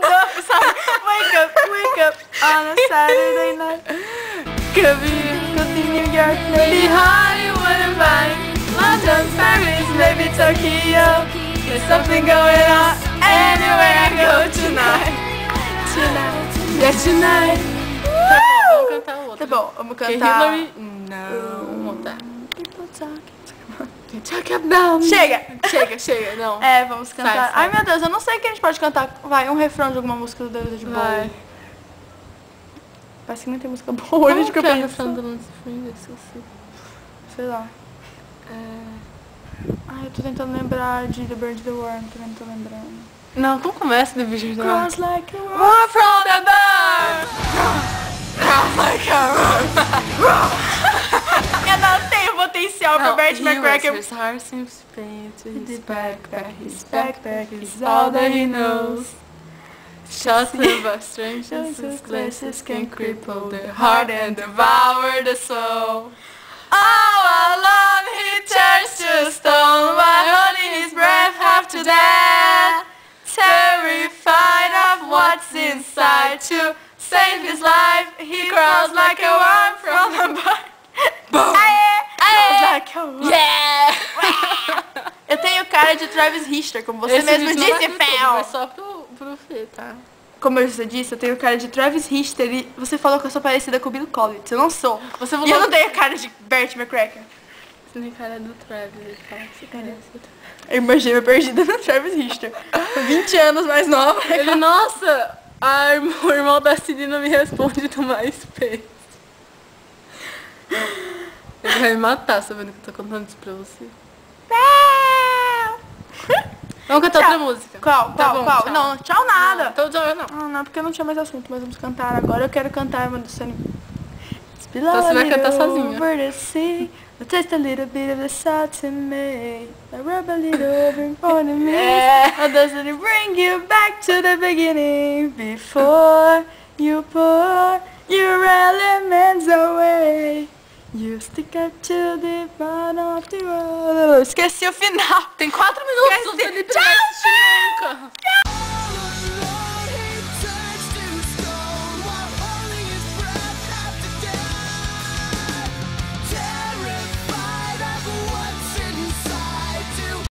up, sabe? Wake up on a Saturday night. Could be New York, maybe Hollywood and Vine, London, Paris, maybe Tokyo. There's something going on anywhere I go tonight. Tonight. Vamos cantar o outro. Tá bom, vamos cantar. Hillary? Não. Vamos montar. People talking. Talk about me. Chega, não. É, vamos cantar. Sai. Ai, meu Deus, eu não sei o que a gente pode cantar. Vai, um refrão de alguma música do David Bowie. Vai. Parece que não tem música boa, gente, que eu é o penso. refrão do Lance Friend? Esqueci. Sei lá. Ai, eu tô tentando lembrar de The Bird the Worm, também não tô lembrando. Não, como começa The Vision da Cross like a worm. War from the bird! Cross like a worm. Eu não tenho potencial pra Bert McCracken. His heart seems pain to his His backpack is all that he knows. Shots of strangers, glances can cripple the heart and devour the soul. All alone he turns to stone, while holding his breath half to death. Terrified of what's inside, to save his life, he crawls like a worm from the bird. Boom! Like a worm. Yeah! Eu tenho cara de Travis Richter, como você mesmo disse, Fel. É só pro Fê, tá? Como eu já disse, eu tenho cara de Travis Richter e você falou que eu sou parecida com o Bill Collins. Eu não sou. Você falou E eu não tenho cara de Bert McCracken. Você tem cara do Travis, ele fala que você parece. Eu imaginei perdida no Travis Richter. 20 anos mais nova. Ele, nossa, o irmão da Cindy não me responde no MySpace. Ele vai me matar sabendo que eu tô contando isso pra você. Vamos cantar outra música. Qual? Tá bom, Qual? tchau. Não, tchau nada. Então tchau, não. Ah, não, porque não tinha mais assunto, mas vamos cantar agora. Eu quero cantar uma do Sunny. Então você vai cantar sozinha. Over the sea, I'll taste a little bit of the salt in me. I rub a little over in front of me. Or doesn't it bring you back to the beginning? Before you pour your elements away, you stick up to the bottom of the world. Esqueci o final. Tem 4 minutos, Esqueci. Felipe, não vai assistir nunca.